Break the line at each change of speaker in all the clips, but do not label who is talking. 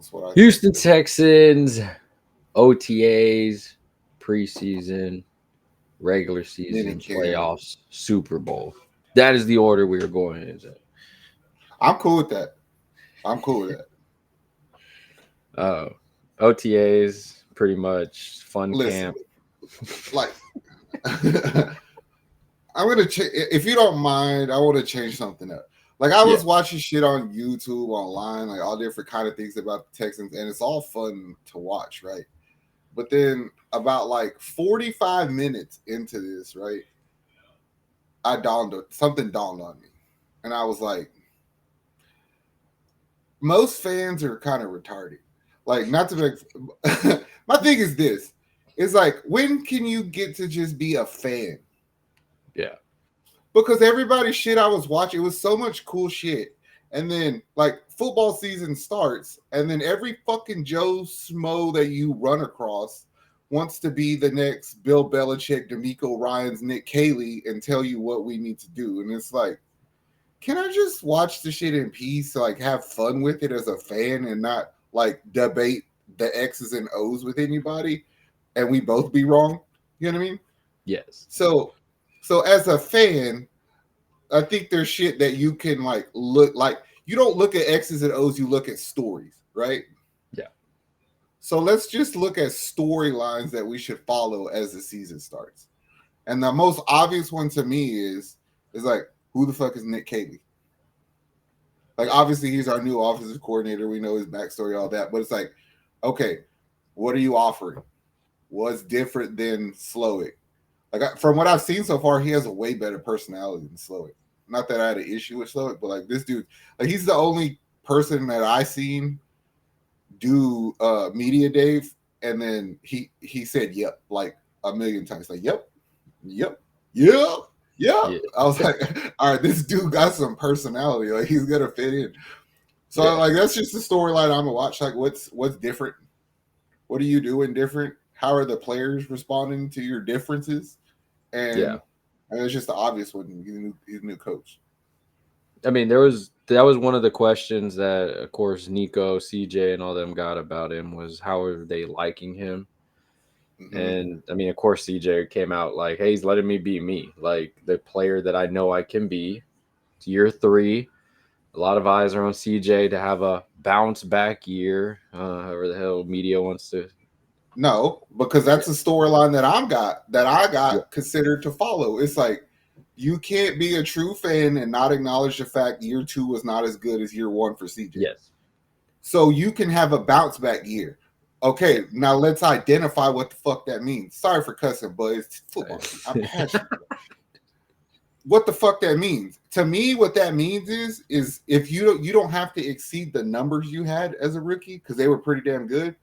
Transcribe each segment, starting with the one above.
That's what I
Houston
think.
Texans, OTAs, preseason, regular
Mini
season,
camp.
playoffs, Super Bowl. That is the order we are going in.
I'm cool with that. I'm cool with that.
Uh, OTAs, pretty much fun
Listen,
camp.
like I'm gonna if you don't mind, I want to change something up. Like I
Yeah,
was watching shit on YouTube, online, like all different kind of things about the Texans, and it's all fun to watch, right? But then about like 45 minutes into this, right, something dawned on me, and I was like, most fans are kind of retarded. Like, not to make my thing is this: it's like, when can you get to just be a fan?
yeah,
Because everybody shit I was watching, it was so much cool shit. And then like football season starts, and then every fucking Joe Smo that you run across wants to be the next Bill Belichick, D'Amico Ryans, Nick Caley, and tell you what we need to do. And it's like, can I just watch the shit in peace, like have fun with it as a fan, and not like debate the X's and O's with anybody, and we both be wrong? You know what I mean?
yes,
So as a fan, I think there's shit that you can like look like. You don't look at X's and O's, you look at stories, right?
yeah,
So let's just look at storylines that we should follow as the season starts. And the most obvious one to me is like, who the fuck is Nick Caley? Like, obviously he's our new offensive coordinator. We know his backstory, all that. But it's like, okay, what are you offering? What's different than Slowick? Like, from what I've seen so far, he has a way better personality than Slowick. Not that I had an issue with Slowick, but like this dude, like he's the only person that I seen do media day, and then he said yep like a million times. Like, yep, yep, yep, yep.
yeah,
I was like, all right, this dude got some personality. Like, he's gonna fit in. So
yeah,
like that's just the storyline I'm gonna watch. Like, what's different? What are you doing different? How are the players responding to your differences?
yeah.
And it's just the obvious one. He's a new coach.
I mean, that was one of the questions that, of course, Nico, CJ, and all them got about him was how are they liking him?
Mm-hmm.
And I mean, of course, CJ came out like, "Hey, he's letting me be me, like the player that I know I can be." It's year 3. A lot of eyes are on CJ to have a bounce back year, however the hell media wants to.
No, because that's
Yeah,
a storyline that I
yeah,
got considered to follow. It's like, you can't be a true fan and not acknowledge the fact year 2 was not as good as year 1 for CJ.
yes,
So you can have a bounce back year.
yeah.
Okay, now let's identify what the fuck that means. Sorry for cussing, but it's football. I'm passionate. What the fuck that means? To me, what that means is if you don't have to exceed the numbers you had as a rookie, because they were pretty damn good.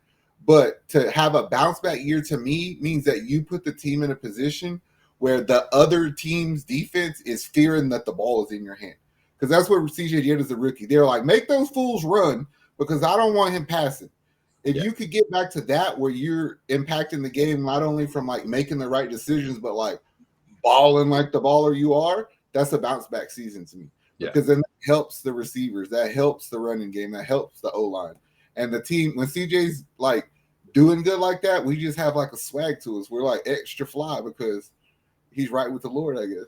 But to have a bounce back year, to me, means that you put the team in a position where the other team's defense is fearing that the ball is in your hand. Because that's what CJ did as a rookie. They're like, make those fools run because I don't want him passing. If
Yeah,
you could get back to that where you're impacting the game not only from like making the right decisions, but like balling like the baller you are, that's a bounce back season to me.
yeah.
Because then that helps the receivers, that helps the running game, that helps the O line. And the team, when CJ's like doing good like that, we just have like a swag to us. We're like extra fly because he's right with the Lord, I guess.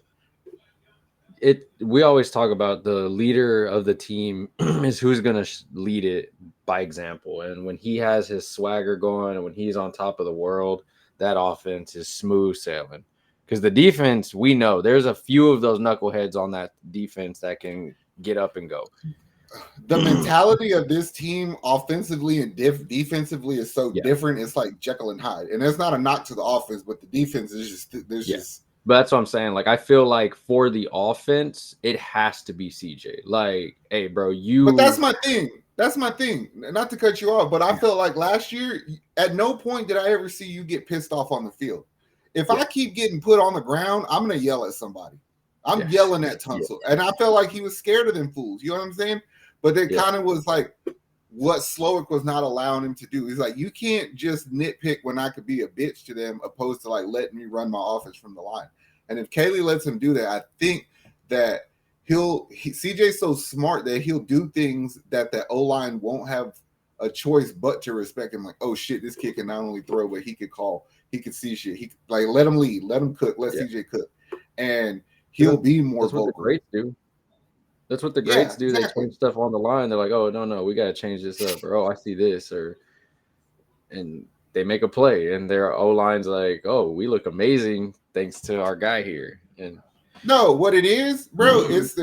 We always talk about the leader of the team is who's going to lead it by example. And when he has his swagger going and when he's on top of the world, that offense is smooth sailing. Because the defense, we know there's a few of those knuckleheads on that defense that can get up and go.
The mentality of this team offensively and defensively is so
Yeah,
different. It's like Jekyll and Hyde. And it's not a knock to the offense, but the defense is just, there's
yeah.
just,
But that's what I'm saying. Like, I feel like for the offense, it has to be CJ. Like, hey, bro,
but that's
you.
my thing. That's my thing. Not to cut you off, but I felt like last year, at no point did I ever see you get pissed off on the field. If
Yeah,
I keep getting put on the ground, I'm gonna yell at somebody. I'm
yeah,
yelling at
yeah,
Tunsil, and I felt like he was scared of them fools. You know what I'm saying? But it
yeah,
kind of was like what Slowick was not allowing him to do. He's like, you can't just nitpick when I could be a bitch to them, opposed to like letting me run my offense from the line. And if Caley lets him do that, I think that CJ's so smart that he'll do things that the O line won't have a choice but to respect him. Like, oh shit, this kid can not only throw, but he could call, he could see shit. He like let him lead, let him cook, let CJ cook, and he'll be more
that's what
vocal.
the greats do. That's what the
Yeah,
greats do.
exactly.
They change stuff on the line. They're like, oh no, we gotta change this up, or oh, I see this, and they make a play, and their O line's like, oh, we look amazing thanks to our guy here. And
No, what it is, bro, it's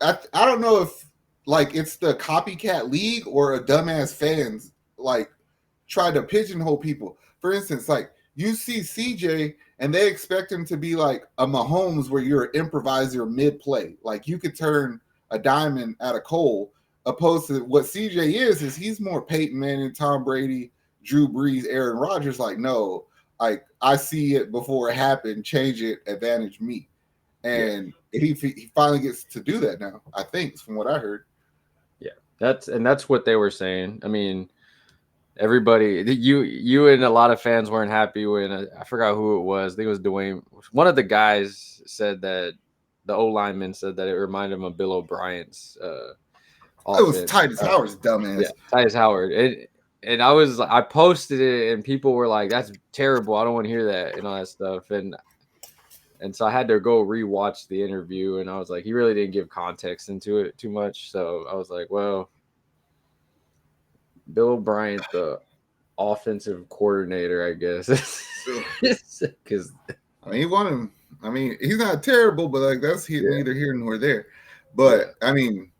I don't know if like it's the copycat league or a dumbass fans like try to pigeonhole people. For instance, like you see CJ and they expect him to be like a Mahomes where you're an improviser mid play. Like you could turn a diamond out of coal, opposed to what CJ is he's more Peyton Manning, Tom Brady, Drew Brees, Aaron Rodgers. Like, no, like I see it before it happened, change it, advantage me. And he finally gets to do that now, I think, from what I heard.
Yeah, that's what they were saying. I mean, everybody, you and a lot of fans weren't happy when I forgot who it was. I think it was Dwayne. One of the guys said that the O lineman said that it reminded him of Bill O'Brien's
It was
offense.
Titus Howard's dumbass.
Yeah, Titus Howard. And I posted it, and people were like, "That's terrible. I don't want to hear that," and all that stuff. And so I had to go rewatch the interview, and I was like, he really didn't give context into it too much. So I was like, well, Bill Bryant, the offensive coordinator, I guess, because
I mean, he wanted him. I mean, he's not terrible, but like that's neither here nor there. But I mean,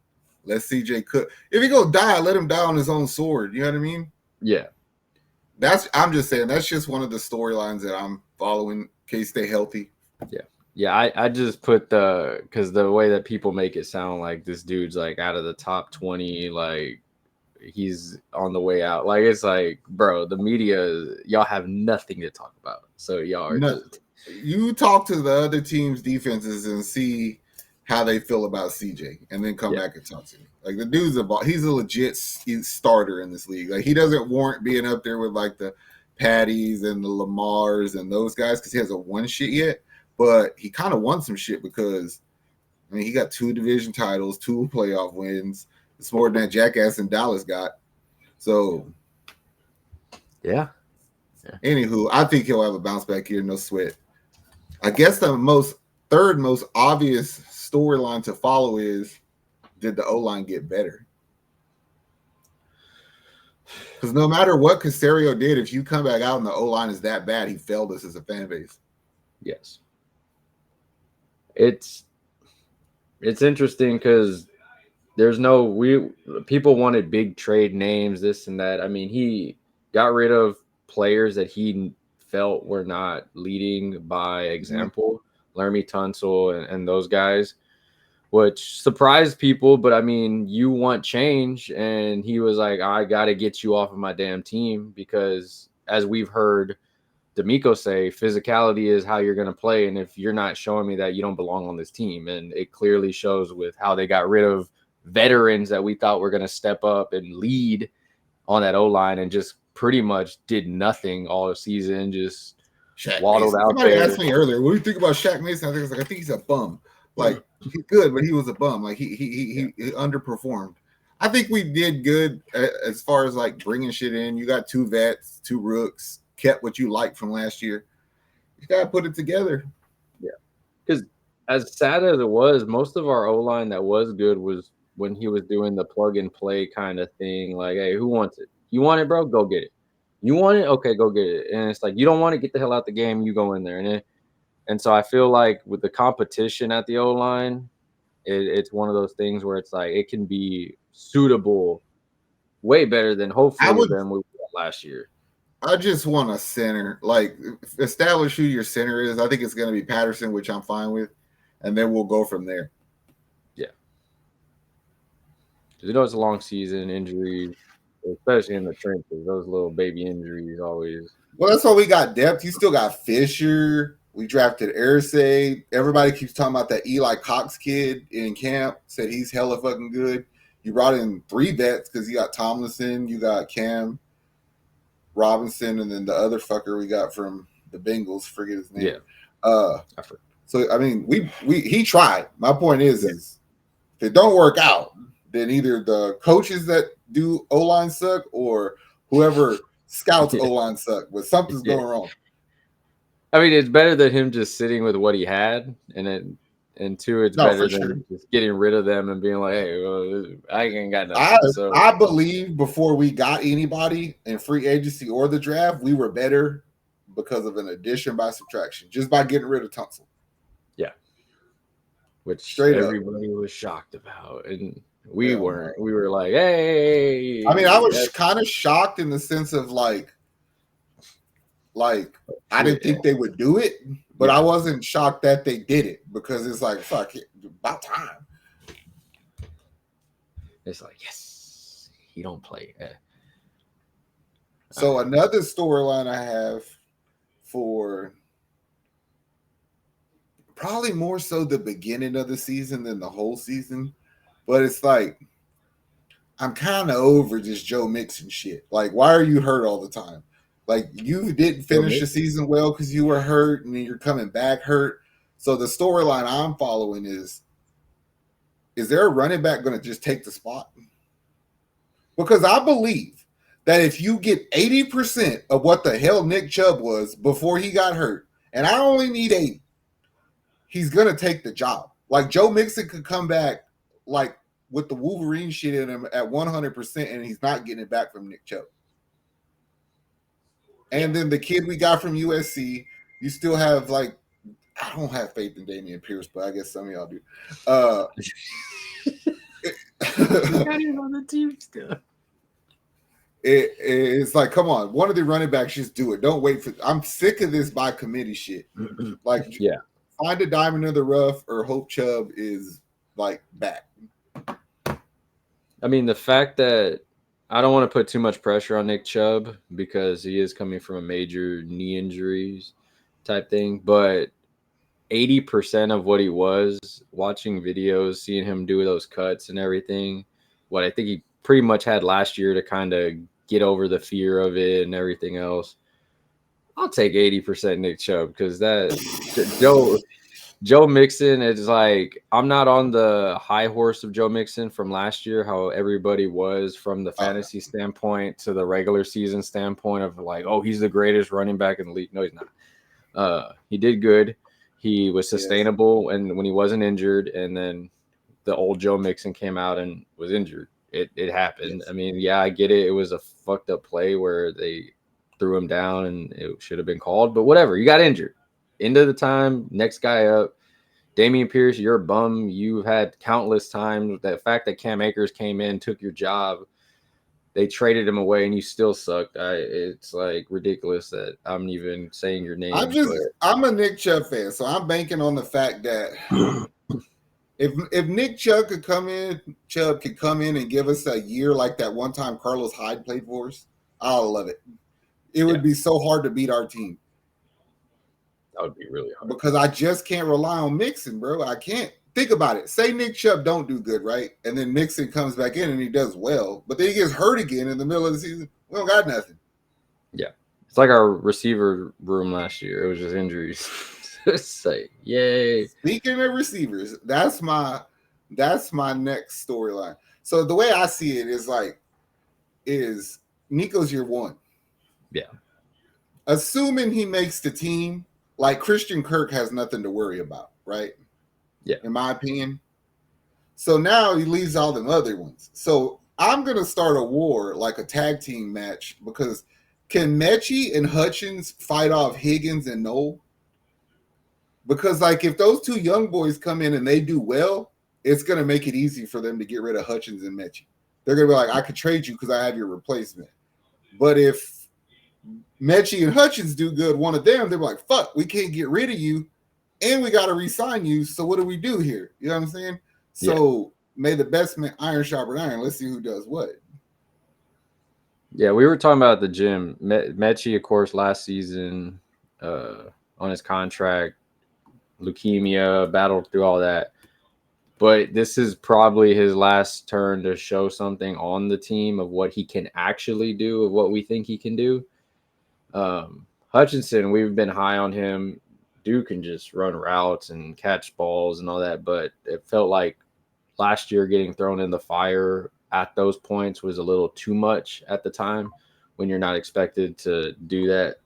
let CJ cook. If he go die, let him die on his own sword. You know what I mean?
Yeah.
I'm just saying that's just one of the storylines that I'm following. In case stay healthy.
Yeah. I just put because the way that people make it sound like this dude's like out of the top 20, like he's on the way out. Like it's like, bro, the media, y'all have nothing to talk about. So y'all are just...
You talk to the other team's defenses and see how they feel about CJ, and then come back and talk to me. Like the dude's he's a legit starter in this league. Like he doesn't warrant being up there with like the Patties and the Lamars and those guys because he hasn't won shit yet. But he kind of won some shit because I mean he got 2 division titles, 2 playoff wins. It's more than that jackass in Dallas got. So
yeah.
Anywho, I think he'll have a bounce back here, no sweat. I guess the third most obvious storyline to follow is, did the O-line get better? Because no matter what Caserio did, if you come back out and the O-line is that bad, he failed us as a fan base.
Yes. It's interesting because there's people wanted big trade names, this and that. I mean, he got rid of players that he felt were not leading by example, Laramie Tunsil and those guys, which surprised people. But I mean, you want change, and he was like, I got to get you off of my damn team because, as we've heard D'Amico say, physicality is how you're going to play, and if you're not showing me that, you don't belong on this team. And it clearly shows with how they got rid of veterans that we thought were going to step up and lead on that O-line and just pretty much did nothing all season, just
Shaq
waddled
Mason.
out
Somebody
there.
asked me earlier, what do you think about Shaq Mason? I think he's a bum. Like he's good, but he was a bum. Like he underperformed. I think we did good as far as like bringing shit in. You got 2 vets, 2 rooks, kept what you liked from last year. You got to put it together.
Yeah. Because as sad as it was, most of our O-line that was good was when he was doing the plug and play kind of thing. Like, hey, who wants it? You want it, bro? Go get it. You want it? Okay, go get it. And it's like, you don't want to get the hell out the game. You go in there. And so I feel like with the competition at the O-line, it's one of those things where it's like it can be suitable way better than hopefully than we got last year.
I just want a center. Like, establish who your center is. I think it's going to be Patterson, which I'm fine with. And then we'll go from there.
Yeah. Because it's a long season, injuries, especially in the trenches. Those little baby injuries always.
Well, that's why we got depth. You still got Fisher. We drafted Irsay. Everybody keeps talking about that Eli Cox kid in camp. Said he's hella fucking good. You brought in 3 vets because you got Tomlinson, you got Cam Robinson, and then the other fucker we got from the Bengals. Forget his name.
Yeah.
So I mean, he tried. My point is if it don't work out, then either the coaches that do O-line suck or whoever scouts O-line suck, but something's going wrong.
I mean, it's better than him just sitting with what he had, and two, it's better than just getting rid of them and being like, hey, well, I ain't got nothing.
I believe before we got anybody in free agency or the draft, we were better because of an addition by subtraction, just by getting rid of Tunsil.
Yeah. Which everybody was shocked about. And we weren't. We were like, hey.
I mean, I was kind of shocked in the sense of like I didn't think they would do it, but I wasn't shocked that they did it because it's like, fuck it, about time.
It's like, yes, he don't play.
So another storyline I have for probably more so the beginning of the season than the whole season, but it's like I'm kind of over this Joe Mixon shit. Like, why are you hurt all the time? Like, you didn't finish the season well because you were hurt, and then you're coming back hurt. So the storyline I'm following is there a running back going to just take the spot? Because I believe that if you get 80% of what the hell Nick Chubb was before he got hurt, and I only need 80, he's going to take the job. Like, Joe Mixon could come back, like, with the Wolverine shit in him at 100%, and he's not getting it back from Nick Chubb. And then the kid we got from USC, you still have, like, I don't have faith in Dameon Pierce, but I guess some of y'all do.
Not even on the team still.
It's like, come on, one of the running backs, just do it. Don't wait for. I'm sick of this by committee shit. Like, find a diamond in the rough, or hope Chubb is like back.
I mean, the fact that I don't want to put too much pressure on Nick Chubb because he is coming from a major knee injuries type thing, but 80% of what he was watching videos, seeing him do those cuts and everything, what I think he pretty much had last year to kind of get over the fear of it and everything else. I'll take 80% Nick Chubb because that Joe Mixon is like, I'm not on the high horse of Joe Mixon from last year, how everybody was from the fantasy standpoint to the regular season standpoint of like, oh, he's the greatest running back in the league. No, he's not. He did good. He was sustainable, and when he wasn't injured, and then the old Joe Mixon came out and was injured. It happened. Yes. I mean, yeah, I get it. It was a fucked up play where they threw him down and it should have been called, but whatever. You got injured. End of the time, next guy up. Dameon Pierce, you're a bum. You've had countless times. The fact that Cam Akers came in, took your job, they traded him away, and you still sucked. It's like ridiculous that I'm even saying your name.
I'm a Nick Chubb fan, so I'm banking on the fact that if Nick Chubb could come in and give us a year like that one time Carlos Hyde played for us, I'll love it. It would be so hard to beat our team.
That would be really hard.
Because I just can't rely on Mixon, bro. I can't. Think about it. Say Nick Chubb don't do good, right? And then Mixon comes back in and he does well, but then he gets hurt again in the middle of the season. We don't got nothing.
Yeah. It's like our receiver room last year. It was just injuries. Say, yay.
Speaking of receivers, that's my next storyline. So the way I see it is Nico's year one.
Yeah.
Assuming he makes the team, like Christian Kirk has nothing to worry about, right?
Yeah.
In my opinion. So now he leaves all them other ones. So I'm going to start a war, like a tag team match, because can Mechie and Hutchins fight off Higgins and Noel? Because, like, if those two young boys come in and they do well, it's going to make it easy for them to get rid of Hutchins and Mechie. They're going to be like, I could trade you because I have your replacement. But if Mechie and Hutchins do good, one of them, they're like, fuck, we can't get rid of you, and we got to re-sign you, so what do we do here? You know what I'm saying? So may the best man iron sharpen iron. Let's see who does what.
Yeah, we were talking about at the gym. Mechie, of course, last season on his contract, leukemia, battled through all that. But this is probably his last turn to show something on the team of what he can actually do, of what we think he can do. Hutchinson, we've been high on him. Dude can just run routes and catch balls and all that, but it felt like last year getting thrown in the fire at those points was a little too much at the time when you're not expected to do that.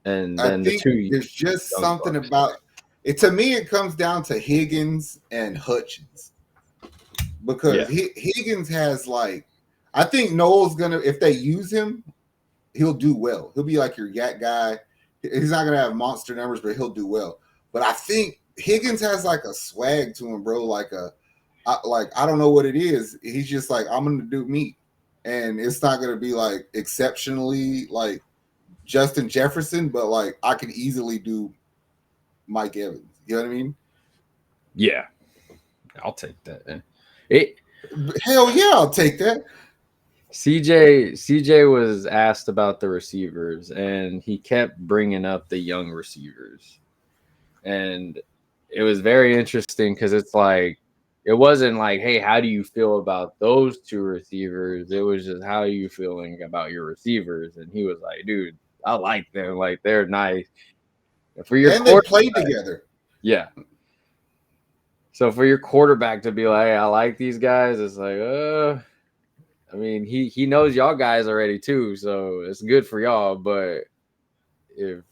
And
I
then the
think
two
there's just
young
something
bucks.
about it. To me, it comes down to Higgins and Hutchins because Higgins has like, I think Noel's gonna, if they use him, he'll do well. He'll be like your yak guy. He's not gonna have monster numbers, but he'll do well. But I think Higgins has like a swag to him, bro. Like I don't know what it is. He's just like, I'm gonna do me, and it's not gonna be like exceptionally like Justin Jefferson, but like I could easily do Mike Evans. You know what I mean?
Yeah, I'll take that.
Hell yeah, I'll take that.
CJ was asked about the receivers, and he kept bringing up the young receivers, and it was very interesting because it's like it wasn't like, hey, how do you feel about those two receivers? It was just, how are you feeling about your receivers? And he was like, dude, I like them, like they're nice. For your
And they played together.
Yeah. So for your quarterback to be like, hey, I like these guys, it's like, I mean, he knows y'all guys already too, so it's good for y'all. But if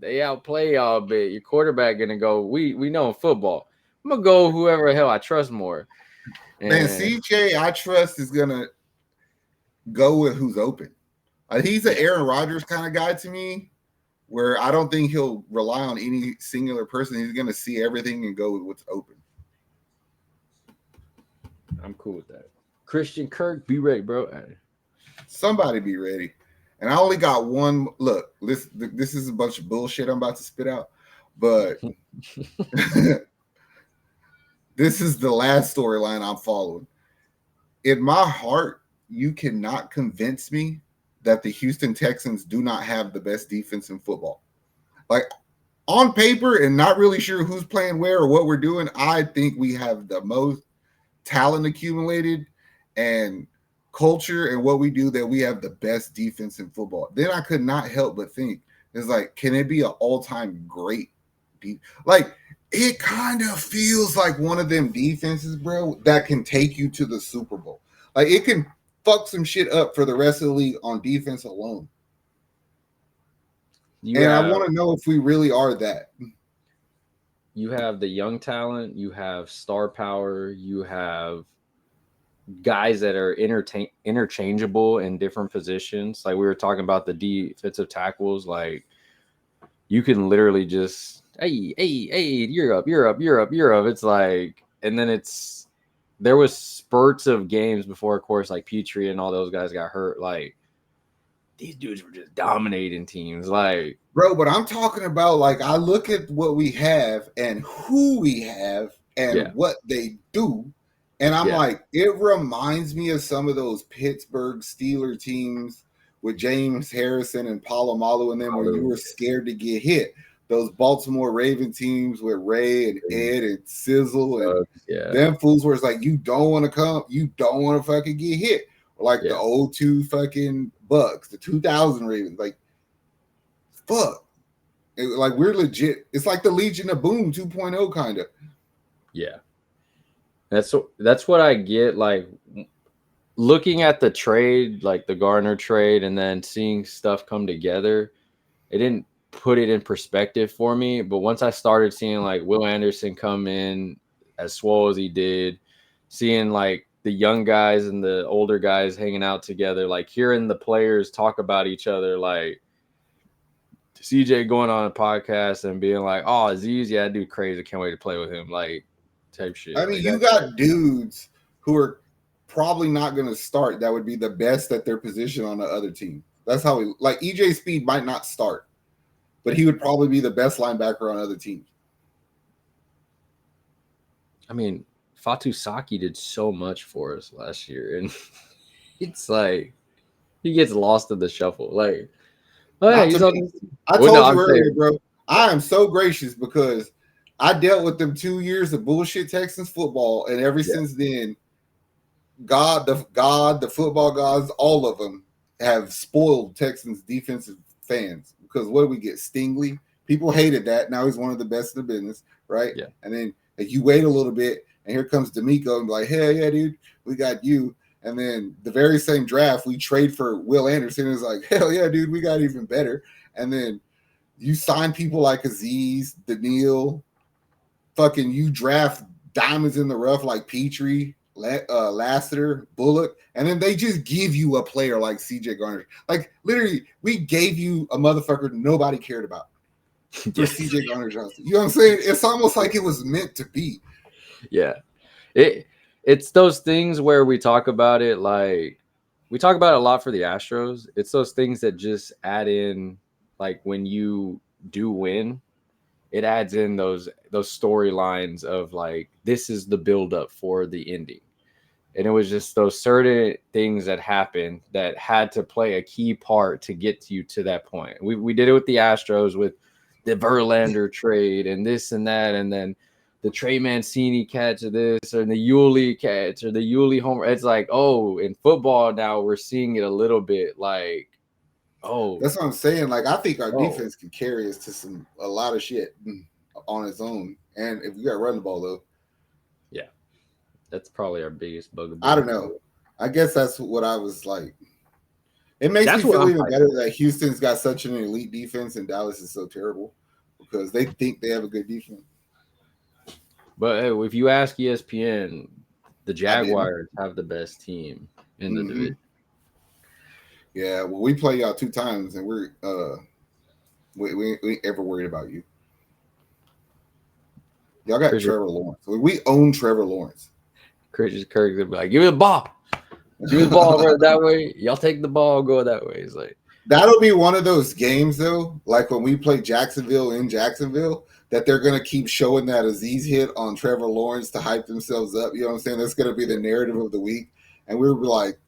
they outplay y'all a bit, your quarterback gonna go, we know in football, I'm gonna go whoever the hell I trust more. And
man, CJ, I trust is gonna go with who's open. He's an Aaron Rodgers kind of guy to me, where I don't think he'll rely on any singular person. He's gonna see everything and go with what's open.
I'm cool with that. Christian Kirk, be ready, bro.
Somebody be ready. And I only got one. Look, this is a bunch of bullshit I'm about to spit out, but this is the last storyline I'm following. In my heart, you cannot convince me that the Houston Texans do not have the best defense in football. Like on paper, and not really sure who's playing where or what we're doing, I think we have the most talent accumulated and culture and what we do, that we have the best defense in football. Then I could not help but think, it's like, can it be an all-time great like it kind of feels like one of them defenses, bro, that can take you to the Super Bowl. Like it can fuck some shit up for the rest of the league on defense alone. I want to know if we really are that.
You have the young talent, you have star power, you have guys that are interchangeable in different positions. Like we were talking about the defensive tackles, like you can literally just, hey, you're up. It's like, and then there was spurts of games before, of course, like Petrie and all those guys got hurt. Like these dudes were just dominating teams. Like,
bro, but I'm talking about, like, I look at what we have and who we have and what they do. And I'm like, it reminds me of some of those Pittsburgh Steelers teams with James Harrison and Palomalu and them, where you were scared to get hit. Those Baltimore Raven teams with Ray and Ed and Sizzle and them fools, where it's like, you don't want to fucking get hit. Like the 02 fucking Bucks, the 2000 Ravens, like, fuck. Like, we're legit. It's like the Legion of Boom 2.0 kind of.
Yeah. That's what I get. Like, looking at the trade, like the Garner trade, and then seeing stuff come together, it didn't put it in perspective for me. But once I started seeing like Will Anderson come in as swole as he did, seeing like the young guys and the older guys hanging out together, like hearing the players talk about each other, like CJ going on a podcast and being like, oh, Aziz, yeah, dude, crazy. Can't wait to play with him. Like, type shit.
I mean, you got dudes who are probably not going to start that would be the best at their position on the other team. That's how we, like, EJ Speed might not start, but he would probably be the best linebacker on other teams.
I mean, Fatu Saki did so much for us last year, and it's like he gets lost in the shuffle. Like, oh yeah, he's on.
I told you earlier, bro. I am so gracious because I dealt with them 2 years of bullshit Texans football, and ever since then, the football gods, all of them have spoiled Texans defensive fans. Because what do we get? Stingley. People hated that. Now he's one of the best in the business, right?
Yeah.
And then if you wait a little bit, And here comes D'Amico and be like, hell yeah, dude, we got you. And then the very same draft, we trade for Will Anderson. It's like, hell yeah, dude, we got even better. And then you sign people like Aziz, Daniil, fucking you draft diamonds in the rough like Petrie, Lassiter, Bullock, and then they just give you a player like CJ Garner. Like literally, we gave you a motherfucker nobody cared about for CJ Garner Johnson. You know what I'm saying? It's almost like it was meant to be.
Yeah. It's those things where we talk about it like we talk about it a lot for the Astros. It's those things that just add in, like when you do win, it adds in those storylines of like this is the buildup for the ending. And it was just those certain things that happened that had to play a key part to get you to that point. We did it with the Astros with the Verlander trade and this and that, and then the Trey Mancini catch of this, or the Yuli catch, or the Yuli homer. It's like, oh, in football now we're seeing it a little bit like, oh.
That's what I'm saying. Like, I think our defense can carry us to a lot of shit on its own. And if we got to run the ball, though.
Yeah. That's probably our biggest bugaboo.
I don't know. I guess that's what I was like. It makes me feel even better that Houston's got such an elite defense and Dallas is so terrible because they think they have a good defense.
But hey, if you ask ESPN, the Jaguars have the best team in the division.
Yeah, well, we play y'all 2 times, and we ain't ever worried about you. Y'all got Trevor Lawrence. We own Trevor Lawrence.
Christian Kirk would be like, give me the ball. Give me the ball over that way. Y'all take the ball, go that way. It's like
that'll be one of those games, though, like when we play Jacksonville in Jacksonville, that they're going to keep showing that Aziz hit on Trevor Lawrence to hype themselves up. You know what I'm saying? That's going to be the narrative of the week. And we'll be like,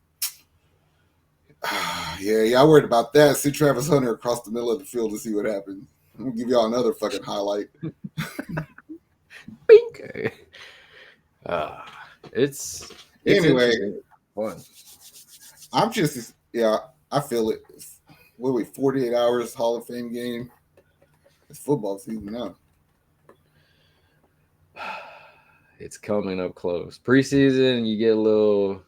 yeah, y'all worried about that. See Travis Hunter across the middle of the field to see what happens. I'm going to give y'all another fucking highlight.
Bink. It's
anyway.
Fun.
I'm just, I feel it. What are we, 48 hours Hall of Fame game? It's football season now.
It's coming up close. Preseason, you get a little.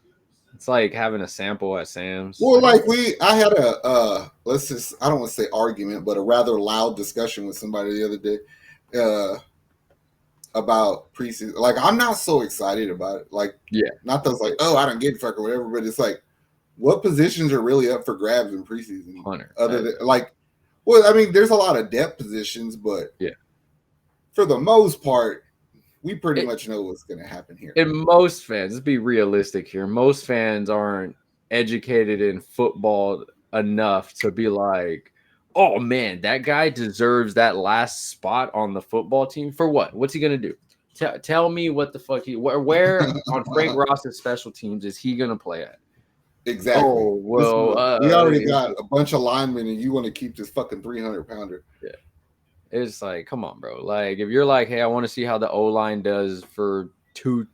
It's like having a sample at Sam's.
Well, like I had a I don't want to say argument, but a rather loud discussion with somebody the other day about preseason. Like, I'm not so excited about it. Like, not that it's like, oh, I don't get fuck or whatever, but it's like, what positions are really up for grabs in preseason? Other than like, well, I mean, there's a lot of depth positions, but for the most part, we pretty much know what's going to happen here.
And most fans, let's be realistic here. Most fans aren't educated in football enough to be like, oh man, that guy deserves that last spot on the football team for what? What's he going to do? Tell me what the fuck where on Frank Ross's special teams is he going to play at?
Exactly.
Oh, well,
we already got a bunch of linemen, and you want to keep this fucking 300-pounder.
Yeah. It's like, come on, bro. Like, if you're like, hey, I want to see how the O-line does for 2,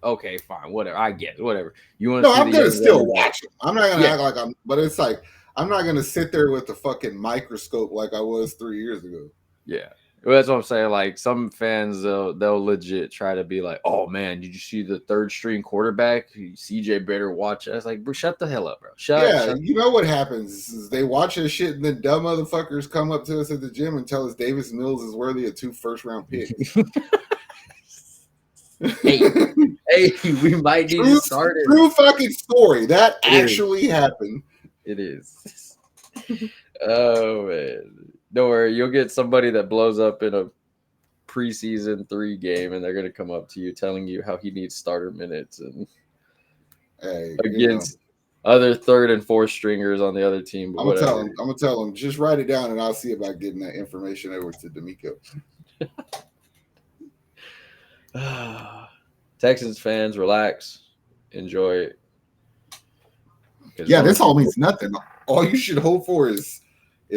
okay, fine, whatever. I get it, whatever. You want to? No,
I'm gonna still watch them. I'm not gonna act like I'm, but it's like I'm not gonna sit there with the fucking microscope like I was 3 years ago.
Yeah. Well, that's what I'm saying. Like, some fans, they'll legit try to be like, "Oh man, did you see the 3rd string quarterback? CJ better watch it." I was like, "Bro, shut the hell up, bro." Shut
you know what happens is they watch this shit, and then dumb motherfuckers come up to us at the gym and tell us Davis Mills is worthy of 2 first-round picks.
hey, we might need to start it.
True fucking story. That actually happened.
It is. Oh man. Don't worry, you'll get somebody that blows up in a preseason 3 game, and they're going to come up to you telling you how he needs starter minutes and against other 3rd and 4th stringers on the other team.
I'm gonna tell him just write it down, and I'll see about getting that information over to D'Amico.
Texans fans, relax, enjoy it.
Yeah, this all means nothing. All you should hope for is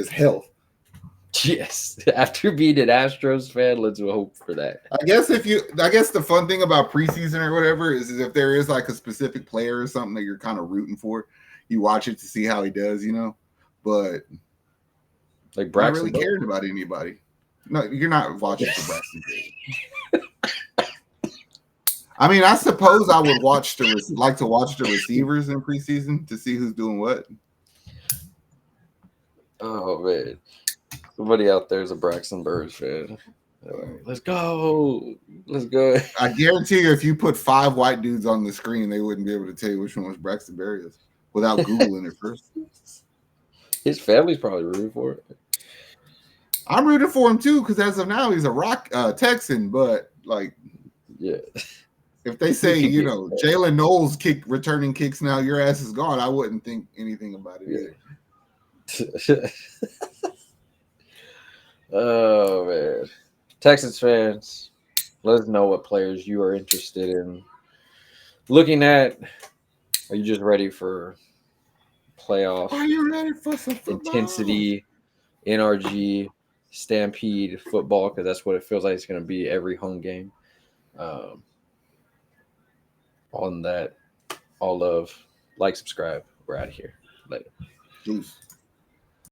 health.
Yes, after being an Astros fan, let's hope for that.
I guess the fun thing about preseason or whatever is if there is like a specific player or something that you're kind of rooting for, you watch it to see how he does, you know. But
like Braxton,
not really caring about anybody. No, you're not watching for Braxton. I mean, I suppose I would watch like to watch the receivers in preseason to see who's doing what.
Oh man, somebody out there is a Braxton Burrs fan. Like, let's go.
I guarantee you, if you put 5 white dudes on the screen, they wouldn't be able to tell you which one was Braxton Berrios without Googling it first.
His family's probably rooting for it.
I'm rooting for him too, because as of now, he's a Texan. But like,
yeah,
if they say Jalen Knowles returning kicks now, your ass is gone, I wouldn't think anything about it either.
Oh man, Texans fans, let us know what players you are interested in looking at. Are you just ready for playoff?
Are you ready for some
intensity, NRG, Stampede football? Because that's what it feels like it's going to be every home game. On that, all love, like, subscribe. We're out of here. Later.
Peace.